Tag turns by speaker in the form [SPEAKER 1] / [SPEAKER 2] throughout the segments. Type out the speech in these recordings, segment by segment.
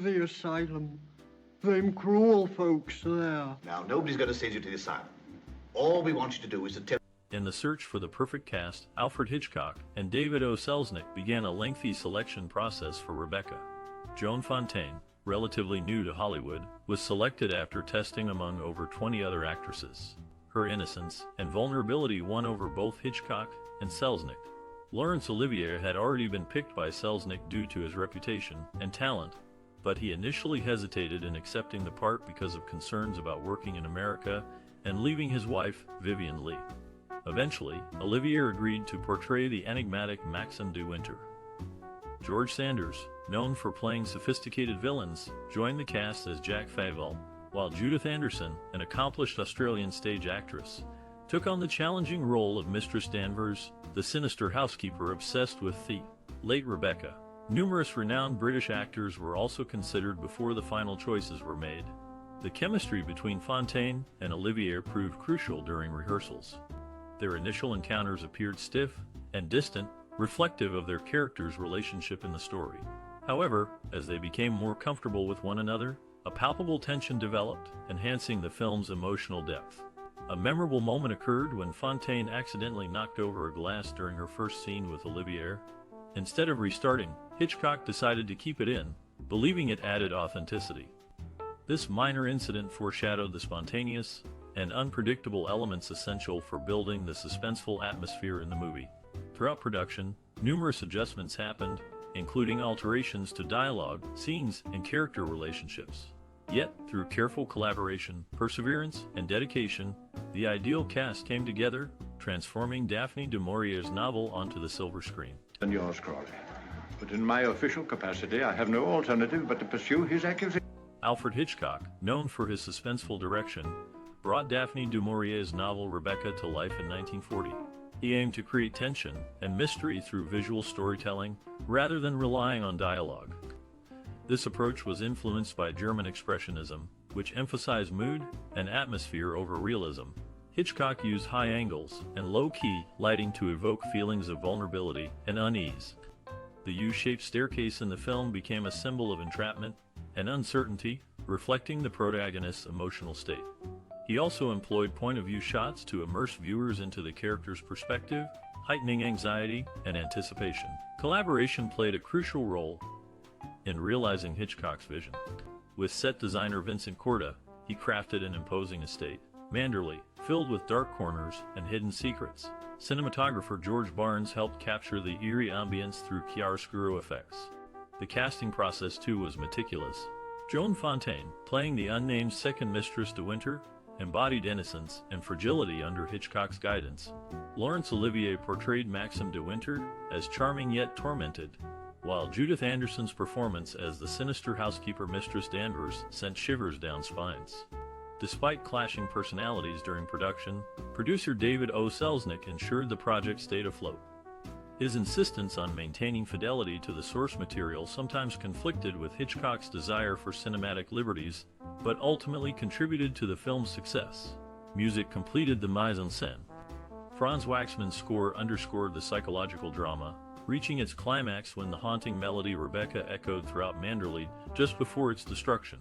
[SPEAKER 1] the asylum. Them cruel folks there.
[SPEAKER 2] Now, nobody's going to send you to the asylum. All we want you to do is to tell...
[SPEAKER 3] In the search for the perfect cast, Alfred Hitchcock and David O. Selznick began a lengthy selection process for Rebecca. Joan Fontaine, relatively new to Hollywood, was selected after testing among over 20 other actresses. Her innocence and vulnerability won over both Hitchcock and Selznick. Laurence Olivier had already been picked by Selznick due to his reputation and talent, but he initially hesitated in accepting the part because of concerns about working in America and leaving his wife, Vivien Leigh. Eventually, Olivier agreed to portray the enigmatic Maxim de Winter. George Sanders, known for playing sophisticated villains, joined the cast as Jack Favell, while Judith Anderson, an accomplished Australian stage actress, took on the challenging role of Mistress Danvers, the sinister housekeeper obsessed with the late Rebecca. Numerous renowned British actors were also considered before the final choices were made. The chemistry between Fontaine and Olivier proved crucial during rehearsals. Their initial encounters appeared stiff and distant, reflective of their characters' relationship in the story. However, as they became more comfortable with one another, a palpable tension developed, enhancing the film's emotional depth. A memorable moment occurred when Fontaine accidentally knocked over a glass during her first scene with Olivier. Instead of restarting, Hitchcock decided to keep it in, believing it added authenticity. This minor incident foreshadowed the spontaneous and unpredictable elements essential for building the suspenseful atmosphere in the movie. Throughout production, numerous adjustments happened, including alterations to dialogue, scenes, and character relationships. Yet, through careful collaboration, perseverance, and dedication, the ideal cast came together, transforming Daphne du Maurier's novel onto the silver screen.
[SPEAKER 4] And yours, Crawley. But in my official capacity, I have no alternative but to pursue his accusation.
[SPEAKER 3] Alfred Hitchcock, known for his suspenseful direction, brought Daphne du Maurier's novel Rebecca to life in 1940. He aimed to create tension and mystery through visual storytelling, rather than relying on dialogue. This approach was influenced by German Expressionism, which emphasized mood and atmosphere over realism. Hitchcock used high angles and low-key lighting to evoke feelings of vulnerability and unease. The U-shaped staircase in the film became a symbol of entrapment and uncertainty, reflecting the protagonist's emotional state. He also employed point-of-view shots to immerse viewers into the character's perspective, heightening anxiety and anticipation. Collaboration played a crucial role in realizing Hitchcock's vision. With set designer Vincent Corda, he crafted an imposing estate, Manderley, filled with dark corners and hidden secrets. Cinematographer George Barnes helped capture the eerie ambience through chiaroscuro effects. The casting process too was meticulous. Joan Fontaine, playing the unnamed second Mistress de Winter, embodied innocence and fragility under Hitchcock's guidance. Laurence Olivier portrayed Maxim de Winter as charming yet tormented, while Judith Anderson's performance as the sinister housekeeper Mistress Danvers sent shivers down spines. Despite clashing personalities during production, producer David O. Selznick ensured the project stayed afloat. His insistence on maintaining fidelity to the source material sometimes conflicted with Hitchcock's desire for cinematic liberties, but ultimately contributed to the film's success. Music completed the mise-en-scène. Franz Waxman's score underscored the psychological drama, reaching its climax when the haunting melody Rebecca echoed throughout Manderley just before its destruction.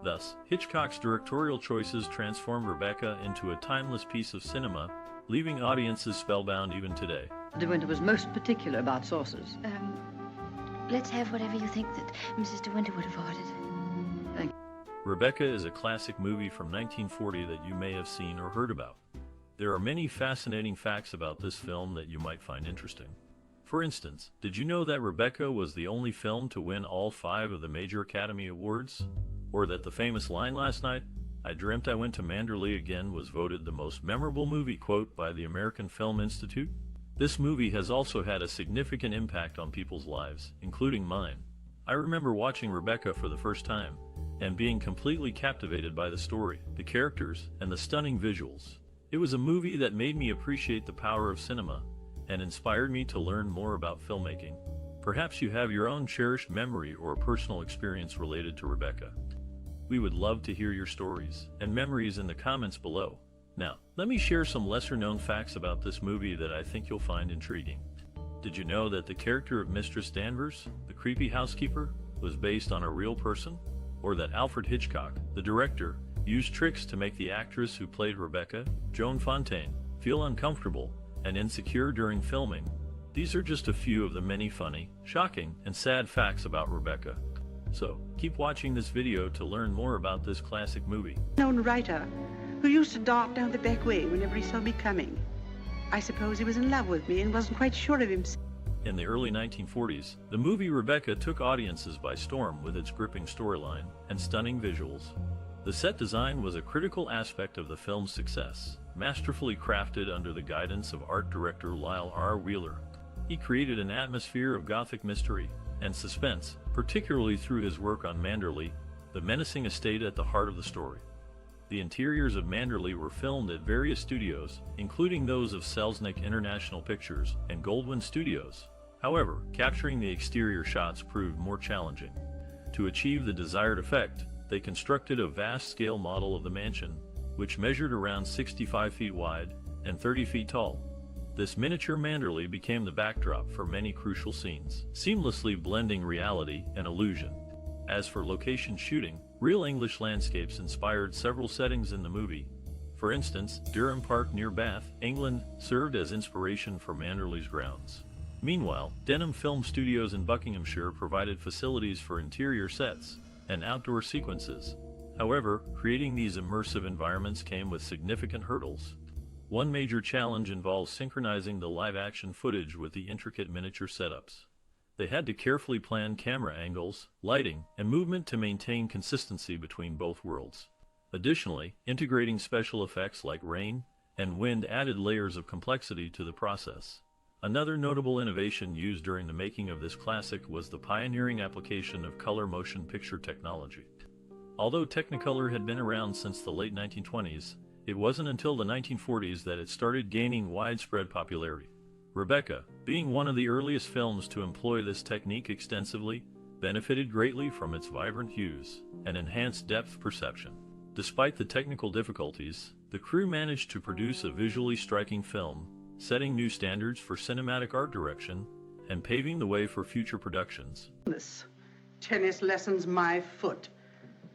[SPEAKER 3] Thus, Hitchcock's directorial choices transformed Rebecca into a timeless piece of cinema, leaving audiences spellbound even today.
[SPEAKER 5] De Winter was most particular about sauces.
[SPEAKER 6] Let's have whatever you think that Mrs. De Winter would have ordered.
[SPEAKER 5] Thank you.
[SPEAKER 3] Rebecca is a classic movie from 1940 that you may have seen or heard about. There are many fascinating facts about this film that you might find interesting. For instance, did you know that Rebecca was the only film to win all 5 of the major Academy Awards? Or that the famous line "Last night, I dreamt I went to Manderley again" was voted the most memorable movie quote by the American Film Institute? This movie has also had a significant impact on people's lives, including mine. I remember watching Rebecca for the first time, and being completely captivated by the story, the characters, and the stunning visuals. It was a movie that made me appreciate the power of cinema, and inspired me to learn more about filmmaking. Perhaps you have your own cherished memory or personal experience related to Rebecca. We would love to hear your stories and memories in the comments below. Now, let me share some lesser-known facts about this movie that I think you'll find intriguing. Did you know that the character of Mistress Danvers, the creepy housekeeper, was based on a real person, or that Alfred Hitchcock, the director, used tricks to make the actress who played Rebecca, Joan Fontaine, feel uncomfortable and insecure during filming. These are just a few of the many funny, shocking, and sad facts about Rebecca. So, keep watching this video to learn more about this classic movie.
[SPEAKER 7] Known writer who used to dart down the back way whenever he saw me coming. I suppose he was in love with me and wasn't quite sure of himself.
[SPEAKER 3] In the early 1940s, the movie Rebecca took audiences by storm with its gripping storyline and stunning visuals. The set design was a critical aspect of the film's success, masterfully crafted under the guidance of art director Lyle R. Wheeler. He created an atmosphere of Gothic mystery and suspense, particularly through his work on Manderley, the menacing estate at the heart of the story. The interiors of Manderley were filmed at various studios, including those of Selznick International Pictures and Goldwyn Studios. However, capturing the exterior shots proved more challenging. To achieve the desired effect, they constructed a vast-scale model of the mansion, which measured around 65 feet wide and 30 feet tall. This miniature Manderley became the backdrop for many crucial scenes, seamlessly blending reality and illusion. As for location shooting, real English landscapes inspired several settings in the movie. For instance, Durham Park near Bath, England, served as inspiration for Manderley's grounds. Meanwhile, Denham Film Studios in Buckinghamshire provided facilities for interior sets and outdoor sequences. However, creating these immersive environments came with significant hurdles. One major challenge involves synchronizing the live-action footage with the intricate miniature setups. They had to carefully plan camera angles, lighting, and movement to maintain consistency between both worlds. Additionally, integrating special effects like rain and wind added layers of complexity to the process. Another notable innovation used during the making of this classic was the pioneering application of color motion picture technology. Although Technicolor had been around since the late 1920s, it wasn't until the 1940s that it started gaining widespread popularity. Rebecca, being one of the earliest films to employ this technique extensively, benefited greatly from its vibrant hues and enhanced depth perception. Despite the technical difficulties, the crew managed to produce a visually striking film, setting new standards for cinematic art direction and paving the way for future productions.
[SPEAKER 7] This tennis lessons my foot.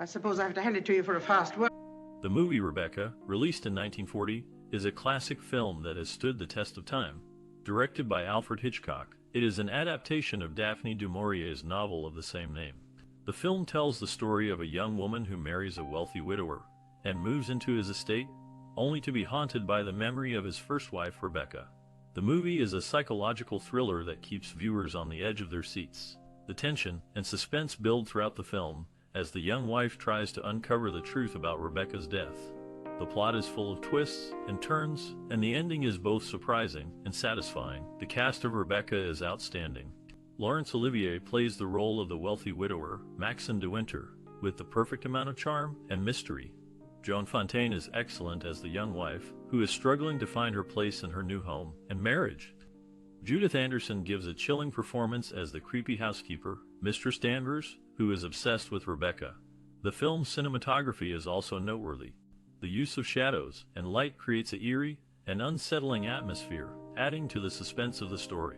[SPEAKER 7] I suppose I have to hand it to you for a fast word.
[SPEAKER 3] The movie Rebecca, released in 1940, is a classic film that has stood the test of time. Directed by Alfred Hitchcock, it is an adaptation of Daphne du Maurier's novel of the same name. The film tells the story of a young woman who marries a wealthy widower and moves into his estate, only to be haunted by the memory of his first wife, Rebecca. The movie is a psychological thriller that keeps viewers on the edge of their seats. The tension and suspense build throughout the film as the young wife tries to uncover the truth about Rebecca's death. The plot is full of twists and turns, and the ending is both surprising and satisfying. The cast of Rebecca is outstanding. Laurence Olivier plays the role of the wealthy widower, Maxim de Winter, with the perfect amount of charm and mystery. Joan Fontaine is excellent as the young wife, who is struggling to find her place in her new home and marriage. Judith Anderson gives a chilling performance as the creepy housekeeper, Mistress Danvers, who is obsessed with Rebecca. The film's cinematography is also noteworthy. The use of shadows and light creates an eerie and unsettling atmosphere, adding to the suspense of the story.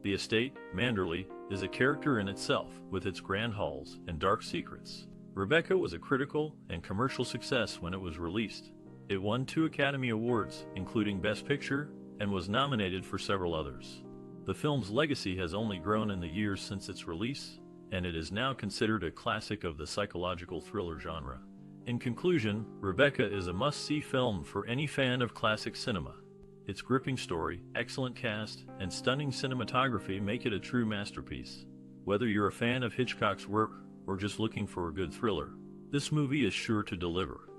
[SPEAKER 3] The estate, Manderley, is a character in itself, with its grand halls and dark secrets. Rebecca was a critical and commercial success when it was released. It won 2 Academy Awards, including Best Picture, and was nominated for several others. The film's legacy has only grown in the years since its release, and it is now considered a classic of the psychological thriller genre. In conclusion, Rebecca is a must-see film for any fan of classic cinema. Its gripping story, excellent cast, and stunning cinematography make it a true masterpiece. Whether you're a fan of Hitchcock's work or just looking for a good thriller, this movie is sure to deliver.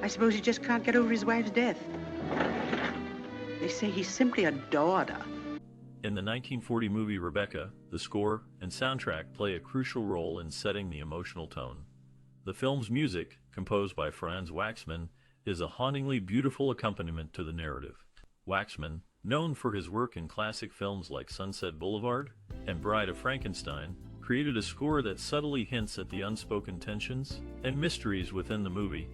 [SPEAKER 7] I suppose he just can't get over his wife's death. They say he simply adored her.
[SPEAKER 3] In the 1940 movie Rebecca, the score and soundtrack play a crucial role in setting the emotional tone. The film's music, composed by Franz Waxman, is a hauntingly beautiful accompaniment to the narrative. Waxman, known for his work in classic films like Sunset Boulevard and Bride of Frankenstein, created a score that subtly hints at the unspoken tensions and mysteries within the movie.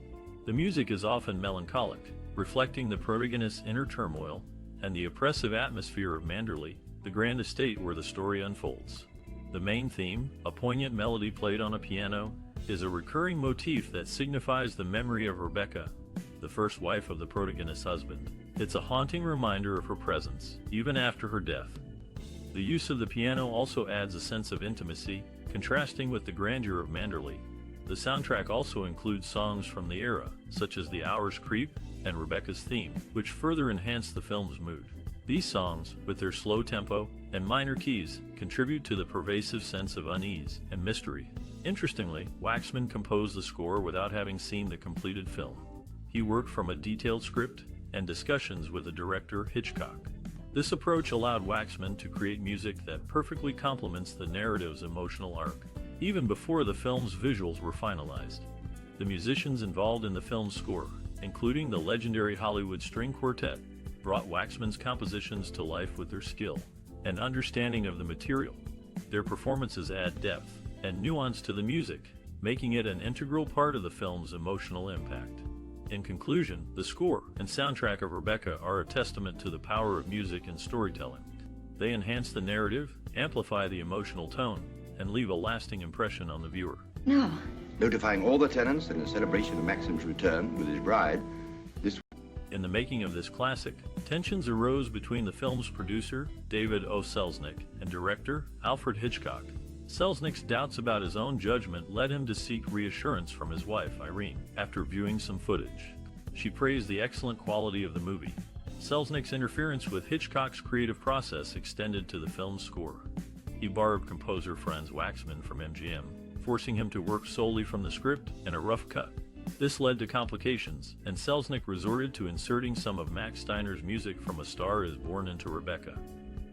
[SPEAKER 3] The music is often melancholic, reflecting the protagonist's inner turmoil and the oppressive atmosphere of Manderley, the grand estate where the story unfolds. The main theme, a poignant melody played on a piano, is a recurring motif that signifies the memory of Rebecca, the first wife of the protagonist's husband. It's a haunting reminder of her presence, even after her death. The use of the piano also adds a sense of intimacy, contrasting with the grandeur of Manderley. The soundtrack also includes songs from the era, such as The Hour's Creep and Rebecca's theme, which further enhance the film's mood. These songs, with their slow tempo and minor keys, contribute to the pervasive sense of unease and mystery. Interestingly, Waxman composed the score without having seen the completed film. He worked from a detailed script and discussions with the director Hitchcock. This approach allowed Waxman to create music that perfectly complements the narrative's emotional arc, even before the film's visuals were finalized. The musicians involved in the film's score, including the legendary Hollywood String Quartet, brought Waxman's compositions to life with their skill and understanding of the material. Their performances add depth and nuance to the music, making it an integral part of the film's emotional impact. In conclusion, the score and soundtrack of Rebecca are a testament to the power of music and storytelling. They enhance the narrative, amplify the emotional tone, and leave a lasting impression on the viewer.
[SPEAKER 6] No.
[SPEAKER 8] Notifying all the tenants in the celebration of Maxim's return with his bride,
[SPEAKER 3] In the making of this classic, tensions arose between the film's producer, David O. Selznick, and director, Alfred Hitchcock. Selznick's doubts about his own judgment led him to seek reassurance from his wife, Irene, after viewing some footage. She praised the excellent quality of the movie. Selznick's interference with Hitchcock's creative process extended to the film's score. He borrowed composer Franz Waxman from MGM, forcing him to work solely from the script and a rough cut. This led to complications, and Selznick resorted to inserting some of Max Steiner's music from A Star Is Born into Rebecca.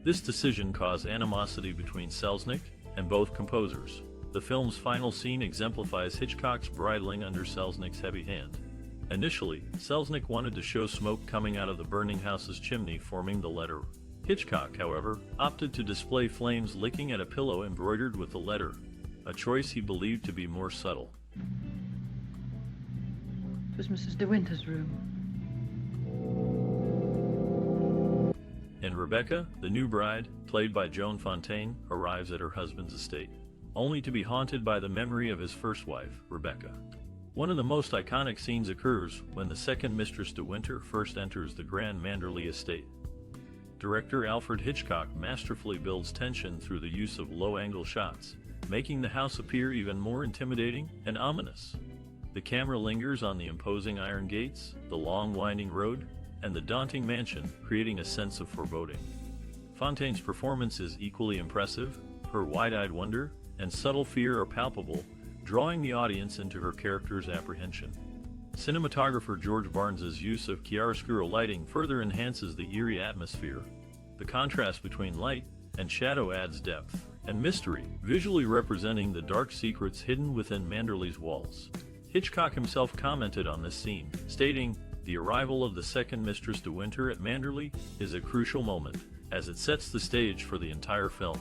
[SPEAKER 3] This decision caused animosity between Selznick and both composers. The film's final scene exemplifies Hitchcock's bridling under Selznick's heavy hand. Initially, Selznick wanted to show smoke coming out of the burning house's chimney forming the letter. Hitchcock, however, opted to display flames licking at a pillow embroidered with the letter, a choice he believed to be more subtle.
[SPEAKER 5] It was Mrs. De Winter's room.
[SPEAKER 3] In Rebecca, the new bride, played by Joan Fontaine, arrives at her husband's estate, only to be haunted by the memory of his first wife, Rebecca. One of the most iconic scenes occurs when the second Mistress De Winter first enters the Grand Manderley estate. Director Alfred Hitchcock masterfully builds tension through the use of low-angle shots, making the house appear even more intimidating and ominous. The camera lingers on the imposing iron gates, the long winding road, and the daunting mansion, creating a sense of foreboding. Fontaine's performance is equally impressive. Her wide-eyed wonder and subtle fear are palpable, drawing the audience into her character's apprehension. Cinematographer George Barnes's use of chiaroscuro lighting further enhances the eerie atmosphere. The contrast between light and shadow adds depth and mystery, visually representing the dark secrets hidden within Manderley's walls. Hitchcock himself commented on this scene, stating, "The arrival of the second Mistress De Winter at Manderley is a crucial moment, as it sets the stage for the entire film."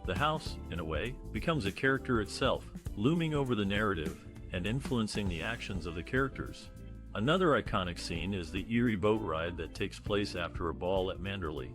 [SPEAKER 3] The house, in a way, becomes a character itself, looming over the narrative and influencing the actions of the characters. Another iconic scene is the eerie boat ride that takes place after a ball at Manderley.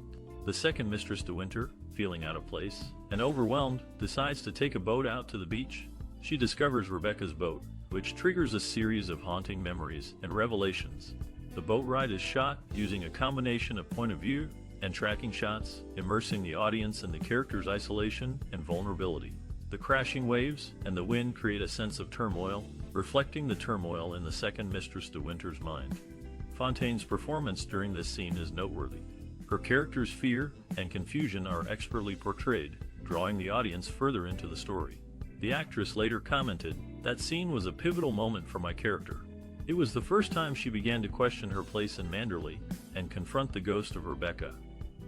[SPEAKER 3] The second Mistress De Winter, feeling out of place and overwhelmed, decides to take a boat out to the beach. She discovers Rebecca's boat, which triggers a series of haunting memories and revelations. The boat ride is shot using a combination of point of view and tracking shots, immersing the audience in the character's isolation and vulnerability. The crashing waves and the wind create a sense of turmoil, reflecting the turmoil in the second Mistress De Winter's mind. Fontaine's performance during this scene is noteworthy. Her character's fear and confusion are expertly portrayed, drawing the audience further into the story. The actress later commented, "That scene was a pivotal moment for my character. It was the first time she began to question her place in Manderley and confront the ghost of Rebecca."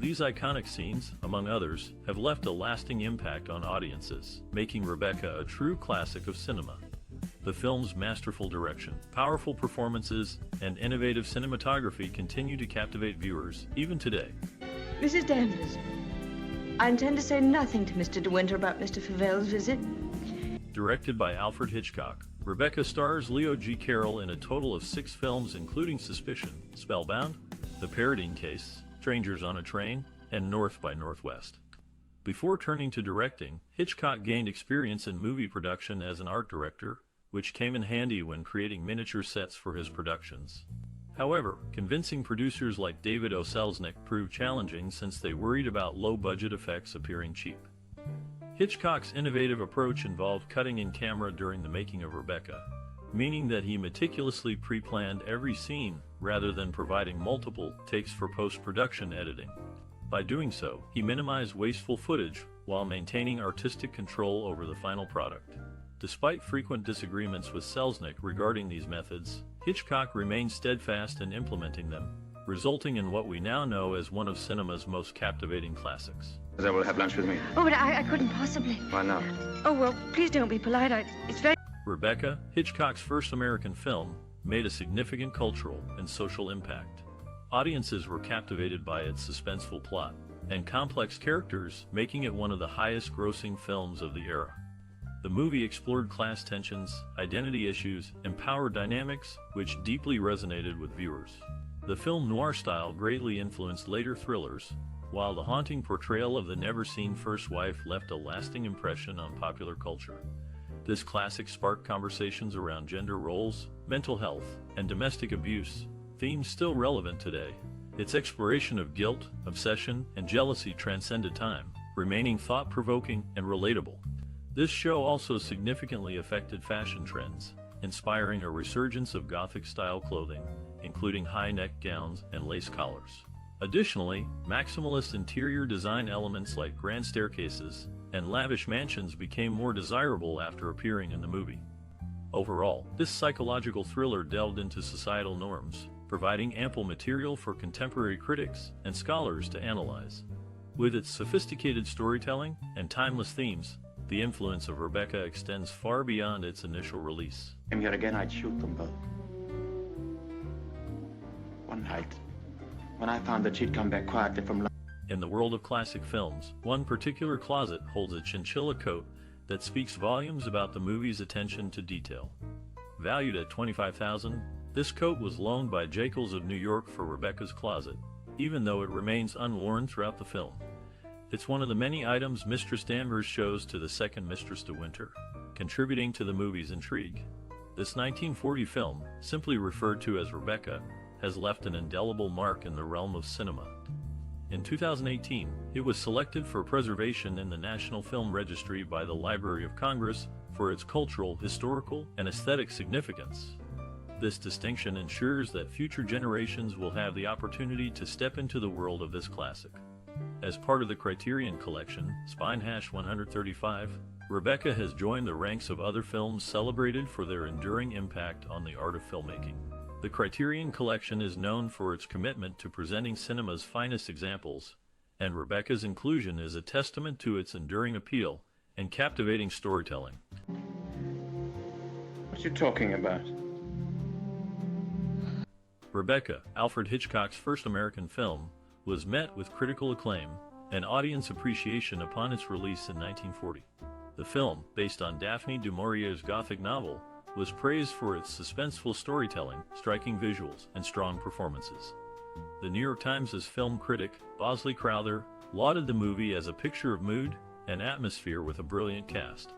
[SPEAKER 3] These iconic scenes, among others, have left a lasting impact on audiences, making Rebecca a true classic of cinema. The film's masterful direction, powerful performances, and innovative cinematography continue to captivate viewers, even today.
[SPEAKER 9] Mrs. Danvers, I intend to say nothing to Mr. De Winter about Mr. Favell's visit.
[SPEAKER 3] Directed by Alfred Hitchcock, Rebecca stars Leo G. Carroll in a total of 6 films including Suspicion, Spellbound, The Parodying Case, Strangers on a Train, and North by Northwest. Before turning to directing, Hitchcock gained experience in movie production as an art director, which came in handy when creating miniature sets for his productions. However, convincing producers like David O. Selznick proved challenging since they worried about low-budget effects appearing cheap. Hitchcock's innovative approach involved cutting in camera during the making of Rebecca, meaning that he meticulously pre-planned every scene rather than providing multiple takes for post-production editing. By doing so, he minimized wasteful footage while maintaining artistic control over the final product. Despite frequent disagreements with Selznick regarding these methods, Hitchcock remained steadfast in implementing them, resulting in what we now know as one of cinema's most captivating classics.
[SPEAKER 8] They will have lunch with me.
[SPEAKER 6] Oh, but I couldn't possibly.
[SPEAKER 8] Why not?
[SPEAKER 6] Oh, well, please don't be polite. It's very...
[SPEAKER 3] Rebecca, Hitchcock's first American film, made a significant cultural and social impact. Audiences were captivated by its suspenseful plot and complex characters, making it one of the highest-grossing films of the era. The movie explored class tensions, identity issues, and power dynamics, which deeply resonated with viewers. The film noir style greatly influenced later thrillers, while the haunting portrayal of the never-seen first wife left a lasting impression on popular culture. This classic sparked conversations around gender roles, mental health, and domestic abuse, themes still relevant today. Its exploration of guilt, obsession, and jealousy transcended time, remaining thought-provoking and relatable. This show also significantly affected fashion trends, inspiring a resurgence of Gothic-style clothing, including high-neck gowns and lace collars. Additionally, maximalist interior design elements like grand staircases and lavish mansions became more desirable after appearing in the movie. Overall, this psychological thriller delved into societal norms, providing ample material for contemporary critics and scholars to analyze. With its sophisticated storytelling and timeless themes, the influence of Rebecca extends far beyond its initial release.
[SPEAKER 10] Came here again, I'd shoot them both. One night, when I found that she'd come back quietly from
[SPEAKER 3] In the world of classic films, one particular closet holds a chinchilla coat that speaks volumes about the movie's attention to detail. Valued at $25,000, this coat was loaned by Giles of New York for Rebecca's closet, even though it remains unworn throughout the film. It's one of the many items Mistress Danvers shows to the second Mistress de Winter, contributing to the movie's intrigue. This 1940 film, simply referred to as Rebecca, has left an indelible mark in the realm of cinema. In 2018, it was selected for preservation in the National Film Registry by the Library of Congress for its cultural, historical, and aesthetic significance. This distinction ensures that future generations will have the opportunity to step into the world of this classic. As part of the Criterion Collection, Spine-135, Rebecca has joined the ranks of other films celebrated for their enduring impact on the art of filmmaking. The Criterion Collection is known for its commitment to presenting cinema's finest examples, and Rebecca's inclusion is a testament to its enduring appeal and captivating storytelling.
[SPEAKER 10] What are you talking about?
[SPEAKER 3] Rebecca, Alfred Hitchcock's first American film, was met with critical acclaim and audience appreciation upon its release in 1940. The film, based on Daphne du Maurier's Gothic novel, was praised for its suspenseful storytelling, striking visuals, and strong performances. The New York Times' film critic, Bosley Crowther, lauded the movie as a picture of mood and atmosphere with a brilliant cast.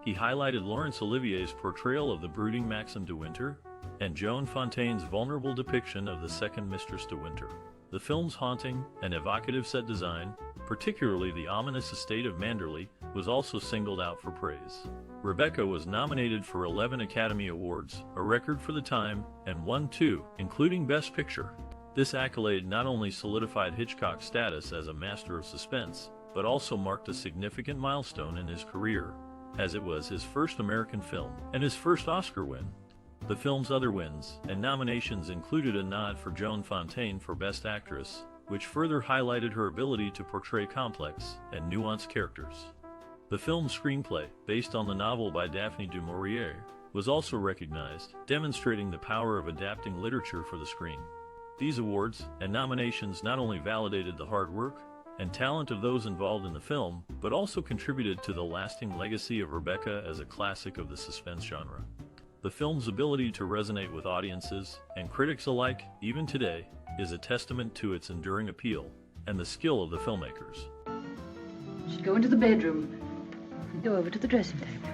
[SPEAKER 3] He highlighted Laurence Olivier's portrayal of the brooding Maxim de Winter and Joan Fontaine's vulnerable depiction of the second Mistress de Winter. The film's haunting and evocative set design, particularly the ominous estate of Manderley, was also singled out for praise. Rebecca was nominated for 11 Academy Awards, a record for the time, and won 2, including Best Picture. This accolade not only solidified Hitchcock's status as a master of suspense, but also marked a significant milestone in his career, as it was his first American film and his first Oscar win. The film's other wins and nominations included a nod for Joan Fontaine for Best Actress, which further highlighted her ability to portray complex and nuanced characters. The film's screenplay, based on the novel by Daphne du Maurier, was also recognized, demonstrating the power of adapting literature for the screen. These awards and nominations not only validated the hard work and talent of those involved in the film, but also contributed to the lasting legacy of Rebecca as a classic of the suspense genre. The film's ability to resonate with audiences and critics alike, even today, is a testament to its enduring appeal and the skill of the filmmakers.
[SPEAKER 5] She'll go into the bedroom. Go over to the dressing table.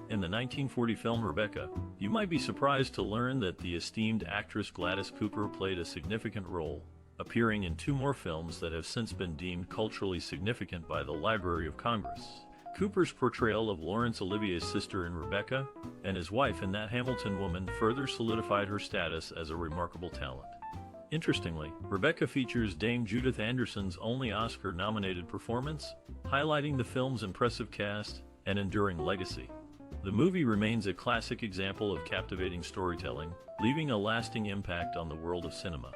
[SPEAKER 3] In the 1940 film Rebecca, you might be surprised to learn that the esteemed actress Gladys Cooper played a significant role, appearing in 2 more films that have since been deemed culturally significant by the Library of Congress. Cooper's portrayal of Laurence Olivier's sister in Rebecca and his wife in That Hamilton Woman further solidified her status as a remarkable talent. Interestingly, Rebecca features Dame Judith Anderson's only Oscar-nominated performance, highlighting the film's impressive cast and enduring legacy. The movie remains a classic example of captivating storytelling, leaving a lasting impact on the world of cinema.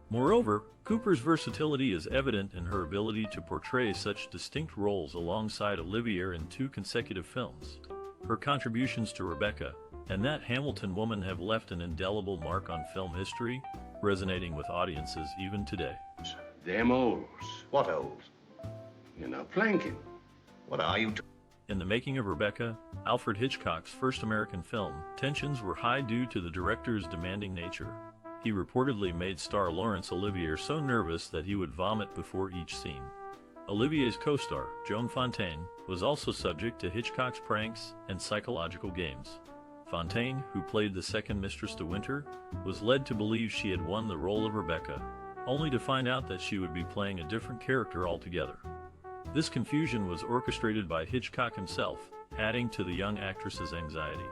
[SPEAKER 3] Moreover, Cooper's versatility is evident in her ability to portray such distinct roles alongside Olivier in 2 consecutive films. Her contributions to Rebecca and That Hamilton Woman have left an indelible mark on film history, resonating with audiences even today.
[SPEAKER 4] Them O's.
[SPEAKER 2] What O's?
[SPEAKER 4] You know, planking.
[SPEAKER 2] What are you
[SPEAKER 3] In the making of Rebecca, Alfred Hitchcock's first American film, tensions were high due to the director's demanding nature. He reportedly made star Laurence Olivier so nervous that he would vomit before each scene. Olivier's co-star, Joan Fontaine, was also subject to Hitchcock's pranks and psychological games. Fontaine, who played the second Mistress de Winter, was led to believe she had won the role of Rebecca, only to find out that she would be playing a different character altogether. This confusion was orchestrated by Hitchcock himself, adding to the young actress's anxiety.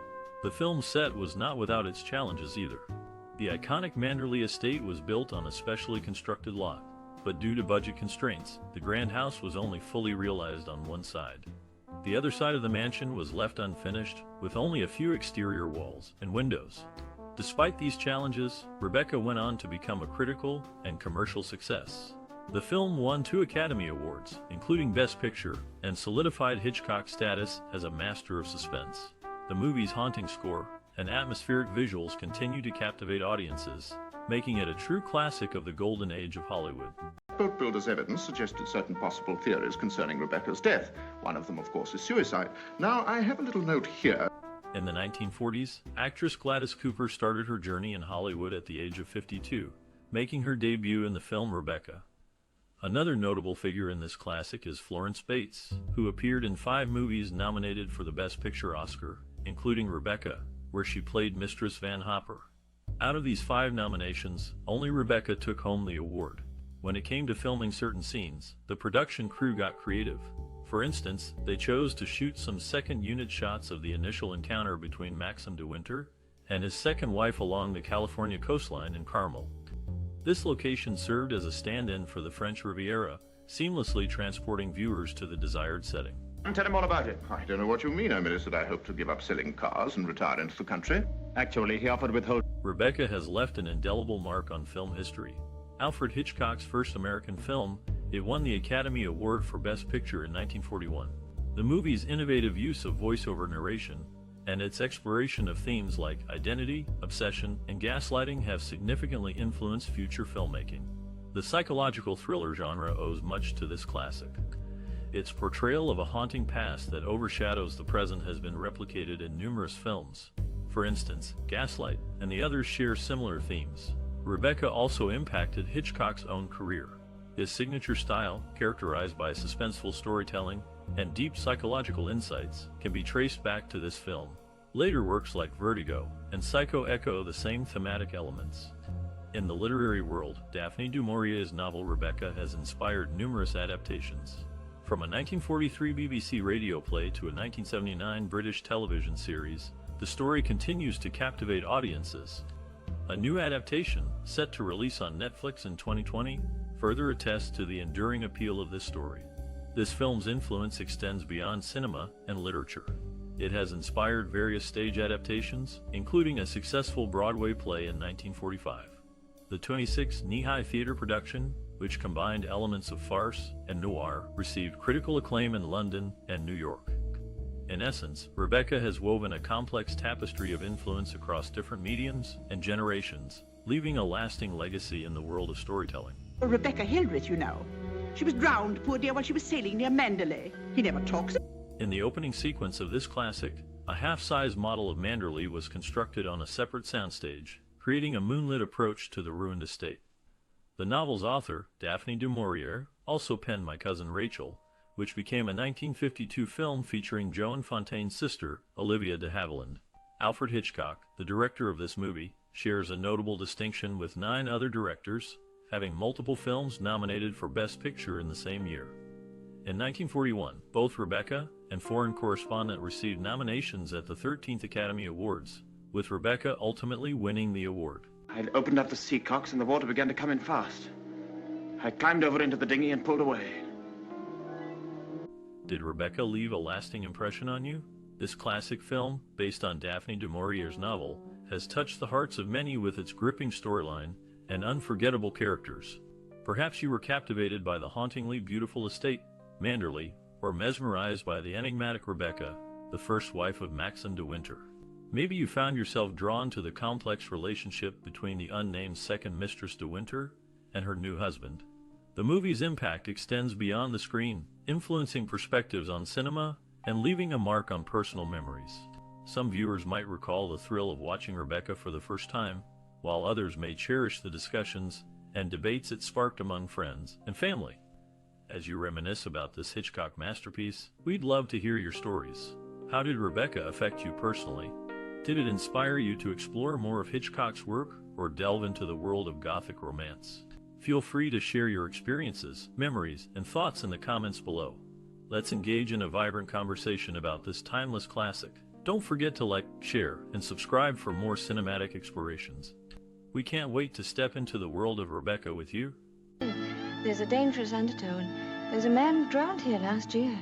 [SPEAKER 3] The film's set was not without its challenges either. The iconic Manderley estate was built on a specially constructed lot, but due to budget constraints, the grand house was only fully realized on one side. The other side of the mansion was left unfinished, with only a few exterior walls and windows. Despite these challenges, Rebecca went on to become a critical and commercial success. The film won 2 Academy Awards, including Best Picture, and solidified Hitchcock's status as a master of suspense. The movie's haunting score and atmospheric visuals continue to captivate audiences, making it a true classic of the golden age of Hollywood.
[SPEAKER 11] Boat builders' evidence suggested certain possible theories concerning Rebecca's death. One of them, of course, is suicide. Now, I have a little note here.
[SPEAKER 3] In the 1940s, actress Gladys Cooper started her journey in Hollywood at the age of 52, making her debut in the film Rebecca. Another notable figure in this classic is Florence Bates, who appeared in 5 movies nominated for the Best Picture Oscar, including Rebecca, where she played Mistress Van Hopper. Out of these 5 nominations, only Rebecca took home the award. When it came to filming certain scenes, the production crew got creative. For instance, they chose to shoot some second-unit shots of the initial encounter between Maxim de Winter and his second wife along the California coastline in Carmel. This location served as a stand-in for the French Riviera, seamlessly transporting viewers to the desired setting.
[SPEAKER 11] Tell him all about it. I don't know what you mean. I merely said I hope to give up selling cars and retire into the country.
[SPEAKER 10] Actually, he offered withhold.
[SPEAKER 3] Rebecca has left an indelible mark on film history. Alfred Hitchcock's first American film, it won the Academy Award for Best Picture in 1941. The movie's innovative use of voice-over narration and its exploration of themes like identity, obsession, and gaslighting have significantly influenced future filmmaking. The psychological thriller genre owes much to this classic. Its portrayal of a haunting past that overshadows the present has been replicated in numerous films. For instance, Gaslight and the others share similar themes. Rebecca also impacted Hitchcock's own career. His signature style, characterized by suspenseful storytelling and deep psychological insights, can be traced back to this film. Later works like Vertigo and Psycho echo the same thematic elements. In the literary world, Daphne du Maurier's novel Rebecca has inspired numerous adaptations. From a 1943 BBC radio play to a 1979 British television series, the story continues to captivate audiences. A new adaptation, set to release on Netflix in 2020, further attests to the enduring appeal of this story. This film's influence extends beyond cinema and literature. It has inspired various stage adaptations, including a successful Broadway play in 1945. The 26 knee-high theater production, which combined elements of farce and noir, received critical acclaim in London and New York. In essence, Rebecca has woven a complex tapestry of influence across different mediums and generations, leaving a lasting legacy in the world of storytelling.
[SPEAKER 7] Rebecca Hildreth, you know. She was drowned, poor dear, while she was sailing near Mandalay. He never talks.
[SPEAKER 3] In the opening sequence of this classic, a half-size model of Manderley was constructed on a separate soundstage, creating a moonlit approach to the ruined estate. The novel's author, Daphne du Maurier, also penned My Cousin Rachel, which became a 1952 film featuring Joan Fontaine's sister, Olivia de Havilland. Alfred Hitchcock, the director of this movie, shares a notable distinction with 9 other directors, having multiple films nominated for Best Picture in the same year. In 1941, both Rebecca and Foreign Correspondent received nominations at the 13th Academy Awards, with Rebecca ultimately winning the award.
[SPEAKER 10] I opened up the sea cocks and the water began to come in fast. I climbed over into the dinghy and pulled away.
[SPEAKER 3] Did Rebecca leave a lasting impression on you? This classic film, based on Daphne du Maurier's novel, has touched the hearts of many with its gripping storyline and unforgettable characters. Perhaps you were captivated by the hauntingly beautiful estate, Manderley, or mesmerized by the enigmatic Rebecca, the first wife of Maxim de Winter. Maybe you found yourself drawn to the complex relationship between the unnamed second Mistress de Winter and her new husband. The movie's impact extends beyond the screen, influencing perspectives on cinema and leaving a mark on personal memories. Some viewers might recall the thrill of watching Rebecca for the first time, while others may cherish the discussions and debates it sparked among friends and family. As you reminisce about this Hitchcock masterpiece, we'd love to hear your stories. How did Rebecca affect you personally? Did it inspire you to explore more of Hitchcock's work or delve into the world of Gothic romance? Feel free to share your experiences, memories, and thoughts in the comments below. Let's engage in a vibrant conversation about this timeless classic. Don't forget to like, share, and subscribe for more cinematic explorations. We can't wait to step into the world of Rebecca with you.
[SPEAKER 9] There's a dangerous undertone. There's a man drowned here last year.